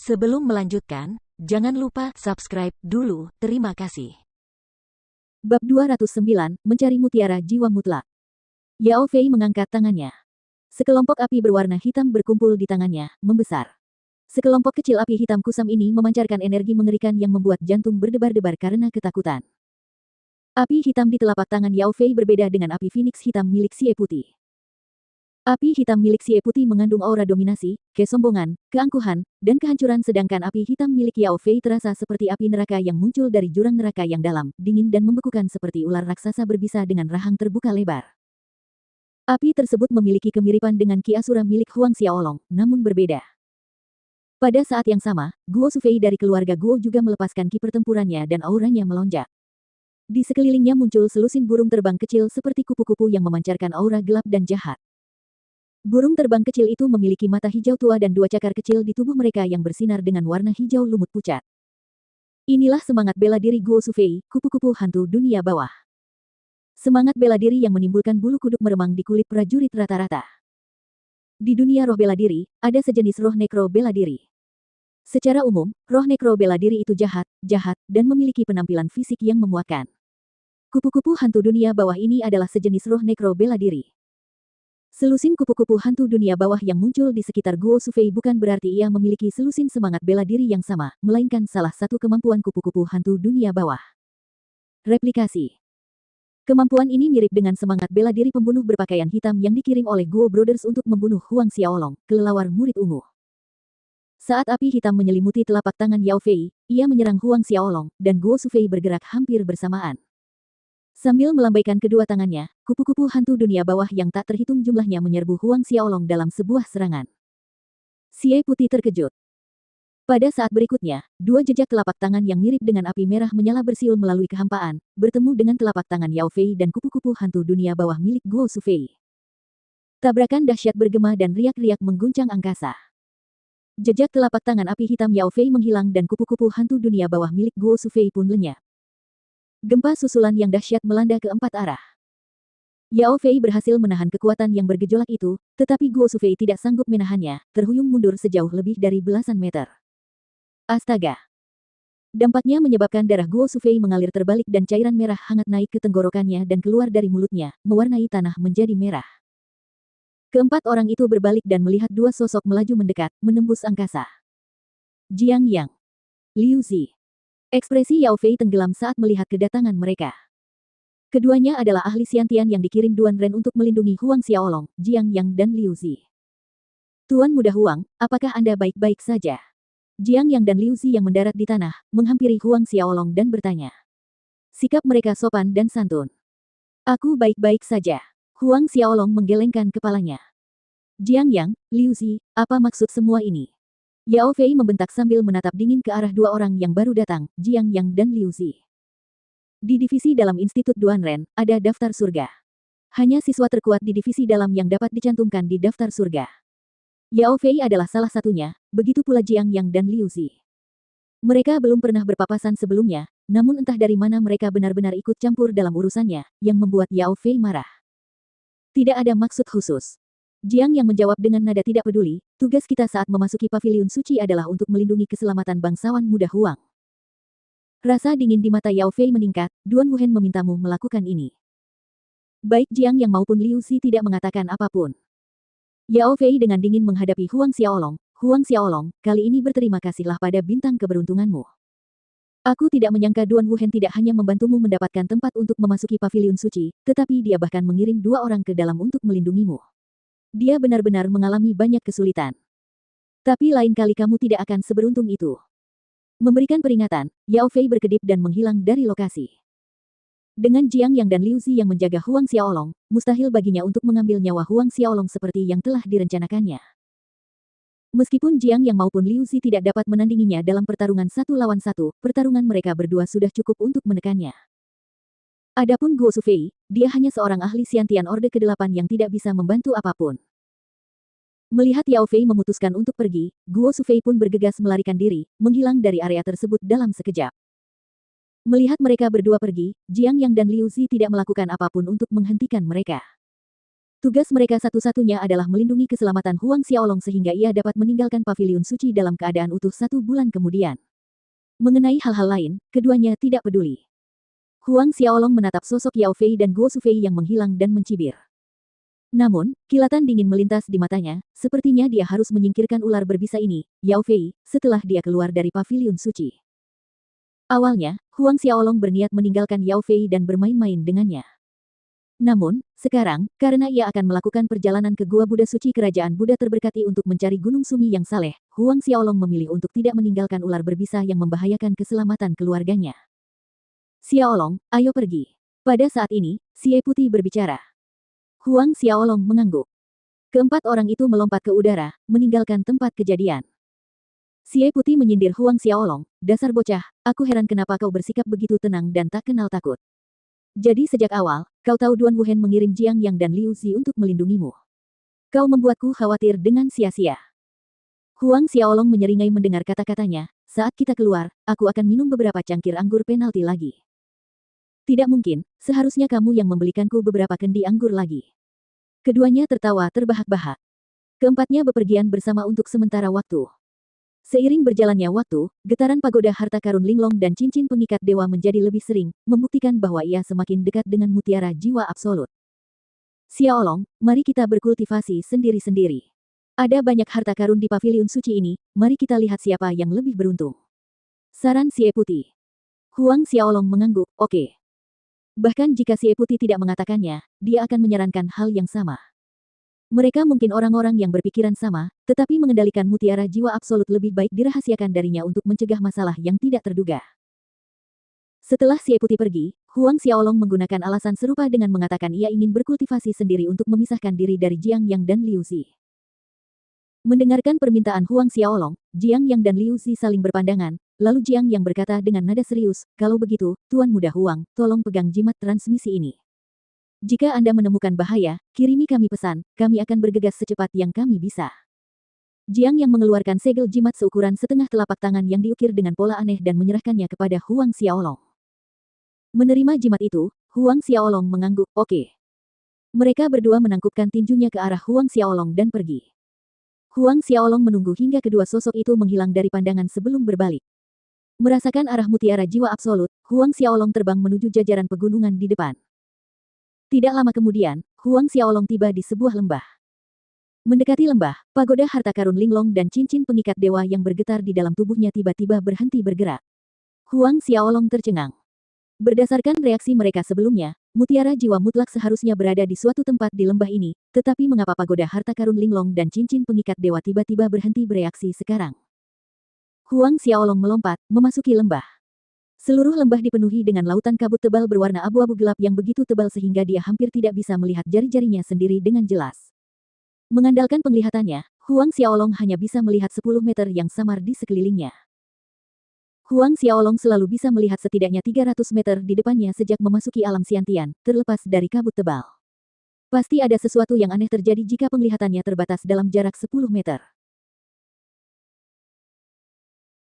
Sebelum melanjutkan, jangan lupa subscribe dulu. Terima kasih. Bab 209, Mencari Mutiara Jiwa Mutlak. Yao Fei mengangkat tangannya. Sekelompok api berwarna hitam berkumpul di tangannya, membesar. Sekelompok kecil api hitam kusam ini memancarkan energi mengerikan yang membuat jantung berdebar-debar karena ketakutan. Api hitam di telapak tangan Yao Fei berbeda dengan api Phoenix hitam milik Xie Putih. Api hitam milik Xie Putih mengandung aura dominasi, kesombongan, keangkuhan, dan kehancuran sedangkan api hitam milik Yao Fei terasa seperti api neraka yang muncul dari jurang neraka yang dalam, dingin dan membekukan seperti ular raksasa berbisa dengan rahang terbuka lebar. Api tersebut memiliki kemiripan dengan Ki Asura milik Huang Xiaolong, namun berbeda. Pada saat yang sama, Guo Sufei dari keluarga Guo juga melepaskan ki pertempurannya dan auranya melonjak. Di sekelilingnya muncul selusin burung terbang kecil seperti kupu-kupu yang memancarkan aura gelap dan jahat. Burung terbang kecil itu memiliki mata hijau tua dan dua cakar kecil di tubuh mereka yang bersinar dengan warna hijau lumut pucat. Inilah semangat bela diri Guo Sufei, kupu-kupu hantu dunia bawah. Semangat bela diri yang menimbulkan bulu kuduk meremang di kulit prajurit rata-rata. Di dunia roh bela diri, ada sejenis roh nekro bela diri. Secara umum, roh nekro bela diri itu jahat, dan memiliki penampilan fisik yang memuakkan. Kupu-kupu hantu dunia bawah ini adalah sejenis roh nekro bela diri. Selusin kupu-kupu hantu dunia bawah yang muncul di sekitar Guo Sufei bukan berarti ia memiliki selusin semangat bela diri yang sama, melainkan salah satu kemampuan kupu-kupu hantu dunia bawah. Replikasi. Kemampuan ini mirip dengan semangat bela diri pembunuh berpakaian hitam yang dikirim oleh Guo Brothers untuk membunuh Huang Xiaolong, kelelawar murid ungu. Saat api hitam menyelimuti telapak tangan Yao Fei, ia menyerang Huang Xiaolong, dan Guo Sufei bergerak hampir bersamaan. Sambil melambaikan kedua tangannya, kupu-kupu hantu dunia bawah yang tak terhitung jumlahnya menyerbu Huang Xiaolong dalam sebuah serangan. Xie Putih terkejut. Pada saat berikutnya, dua jejak telapak tangan yang mirip dengan api merah menyala bersiul melalui kehampaan, bertemu dengan telapak tangan Yao Fei dan kupu-kupu hantu dunia bawah milik Guo Sufei. Tabrakan dahsyat bergema dan riak-riak mengguncang angkasa. Jejak telapak tangan api hitam Yao Fei menghilang dan kupu-kupu hantu dunia bawah milik Guo Sufei pun lenyap. Gempa susulan yang dahsyat melanda ke empat arah. Yao Fei berhasil menahan kekuatan yang bergejolak itu, tetapi Guo Sufei tidak sanggup menahannya, terhuyung mundur sejauh lebih dari belasan meter. Astaga! Dampaknya menyebabkan darah Guo Sufei mengalir terbalik dan cairan merah hangat naik ke tenggorokannya dan keluar dari mulutnya, mewarnai tanah menjadi merah. Keempat orang itu berbalik dan melihat dua sosok melaju mendekat, menembus angkasa. Jiang Yang. Liu Zi. Ekspresi Yao Fei tenggelam saat melihat kedatangan mereka. Keduanya adalah ahli Xiantian yang dikirim Duan Ren untuk melindungi Huang Xiaolong, Jiang Yang dan Liu Zi. Tuan Muda Huang, apakah Anda baik-baik saja? Jiang Yang dan Liu Zi yang mendarat di tanah, menghampiri Huang Xiaolong dan bertanya. Sikap mereka sopan dan santun. Aku baik-baik saja. Huang Xiaolong menggelengkan kepalanya. Jiang Yang, Liu Zi, apa maksud semua ini? Yao Fei membentak sambil menatap dingin ke arah dua orang yang baru datang, Jiang Yang dan Liu Zi. Di divisi dalam Institut Duan Ren, ada daftar surga. Hanya siswa terkuat di divisi dalam yang dapat dicantumkan di daftar surga. Yao Fei adalah salah satunya, begitu pula Jiang Yang dan Liu Zi. Mereka belum pernah berpapasan sebelumnya, namun entah dari mana mereka benar-benar ikut campur dalam urusannya, yang membuat Yao Fei marah. Tidak ada maksud khusus. Jiang yang menjawab dengan nada tidak peduli, tugas kita saat memasuki paviliun suci adalah untuk melindungi keselamatan bangsawan muda Huang. Rasa dingin di mata Yao Fei meningkat, Duan Wuhen memintamu melakukan ini. Baik Jiang yang maupun Liu Zi tidak mengatakan apapun. Yao Fei dengan dingin menghadapi Huang Xiaolong, kali ini berterima kasihlah pada bintang keberuntunganmu. Aku tidak menyangka Duan Wuhen tidak hanya membantumu mendapatkan tempat untuk memasuki paviliun suci, tetapi dia bahkan mengirim dua orang ke dalam untuk melindungimu. Dia benar-benar mengalami banyak kesulitan. Tapi lain kali kamu tidak akan seberuntung itu. Memberikan peringatan, Yao Fei berkedip dan menghilang dari lokasi. Dengan Jiang Yang dan Liu Zi yang menjaga Huang Xiaolong, mustahil baginya untuk mengambil nyawa Huang Xiaolong seperti yang telah direncanakannya. Meskipun Jiang Yang maupun Liu Zi tidak dapat menandinginya dalam pertarungan satu lawan satu, pertarungan mereka berdua sudah cukup untuk menekannya. Adapun Guo Sufei, dia hanya seorang ahli Xiantian Orde ke-8 yang tidak bisa membantu apapun. Melihat Yao Fei memutuskan untuk pergi, Guo Sufei pun bergegas melarikan diri, menghilang dari area tersebut dalam sekejap. Melihat mereka berdua pergi, Jiang Yang dan Liu Zi tidak melakukan apapun untuk menghentikan mereka. Tugas mereka satu-satunya adalah melindungi keselamatan Huang Xiaolong sehingga ia dapat meninggalkan paviliun suci dalam keadaan utuh 1 bulan kemudian. Mengenai hal-hal lain, keduanya tidak peduli. Huang Xiaolong menatap sosok Yao Fei dan Guo Sufei yang menghilang dan mencibir. Namun, kilatan dingin melintas di matanya, sepertinya dia harus menyingkirkan ular berbisa ini, Yao Fei, setelah dia keluar dari paviliun suci. Awalnya, Huang Xiaolong berniat meninggalkan Yao Fei dan bermain-main dengannya. Namun, sekarang, karena ia akan melakukan perjalanan ke Gua Buddha Suci Kerajaan Buddha Terberkati untuk mencari Gunung Sumi yang saleh, Huang Xiaolong memilih untuk tidak meninggalkan ular berbisa yang membahayakan keselamatan keluarganya. Xiaolong, ayo pergi. Pada saat ini, Xie Putih berbicara. Huang Xiaolong mengangguk. Keempat orang itu melompat ke udara, meninggalkan tempat kejadian. Xie Putih menyindir Huang Xiaolong, dasar bocah, aku heran kenapa kau bersikap begitu tenang dan tak kenal takut. Jadi sejak awal, kau tahu Duan Wuhen mengirim Jiang Yang dan Liu Zi untuk melindungimu. Kau membuatku khawatir dengan sia-sia. Huang Xiaolong menyeringai mendengar kata-katanya, saat kita keluar, aku akan minum beberapa cangkir anggur penalti lagi. Tidak mungkin, seharusnya kamu yang membelikanku beberapa kendi anggur lagi. Keduanya tertawa terbahak-bahak. Keempatnya bepergian bersama untuk sementara waktu. Seiring berjalannya waktu, getaran pagoda harta karun linglong dan cincin pengikat dewa menjadi lebih sering, membuktikan bahwa ia semakin dekat dengan mutiara jiwa absolut. Xiaolong, mari kita berkultivasi sendiri-sendiri. Ada banyak harta karun di paviliun suci ini, mari kita lihat siapa yang lebih beruntung. Saran Xie Putih. Huang Xiaolong mengangguk, oke. Bahkan jika Xie Putih tidak mengatakannya, dia akan menyarankan hal yang sama. Mereka mungkin orang-orang yang berpikiran sama, tetapi mengendalikan mutiara jiwa absolut lebih baik dirahasiakan darinya untuk mencegah masalah yang tidak terduga. Setelah Xie Putih pergi, Huang Xiaolong menggunakan alasan serupa dengan mengatakan ia ingin berkultivasi sendiri untuk memisahkan diri dari Jiang Yang dan Liu Zi. Mendengarkan permintaan Huang Xiaolong, Jiang Yang dan Liu Zi saling berpandangan, lalu Jiang Yang berkata dengan nada serius, kalau begitu, Tuan Muda Huang, tolong pegang jimat transmisi ini. Jika Anda menemukan bahaya, kirimi kami pesan, kami akan bergegas secepat yang kami bisa. Jiang Yang mengeluarkan segel jimat seukuran setengah telapak tangan yang diukir dengan pola aneh dan menyerahkannya kepada Huang Xiaolong. Menerima jimat itu, Huang Xiaolong mengangguk, oke. Mereka berdua menangkupkan tinjunya ke arah Huang Xiaolong dan pergi. Huang Xiaolong menunggu hingga kedua sosok itu menghilang dari pandangan sebelum berbalik. Merasakan arah mutiara jiwa absolut, Huang Xiaolong terbang menuju jajaran pegunungan di depan. Tidak lama kemudian, Huang Xiaolong tiba di sebuah lembah. Mendekati lembah, pagoda harta karun linglong dan cincin pengikat dewa yang bergetar di dalam tubuhnya tiba-tiba berhenti bergerak. Huang Xiaolong tercengang. Berdasarkan reaksi mereka sebelumnya, mutiara jiwa mutlak seharusnya berada di suatu tempat di lembah ini, tetapi mengapa pagoda harta karun linglong dan cincin pengikat dewa tiba-tiba berhenti bereaksi sekarang? Huang Xiaolong melompat, memasuki lembah. Seluruh lembah dipenuhi dengan lautan kabut tebal berwarna abu-abu gelap yang begitu tebal sehingga dia hampir tidak bisa melihat jari-jarinya sendiri dengan jelas. Mengandalkan penglihatannya, Huang Xiaolong hanya bisa melihat 10 meter yang samar di sekelilingnya. Huang Xiaolong selalu bisa melihat setidaknya 300 meter di depannya sejak memasuki alam Xiantian, terlepas dari kabut tebal. Pasti ada sesuatu yang aneh terjadi jika penglihatannya terbatas dalam jarak 10 meter.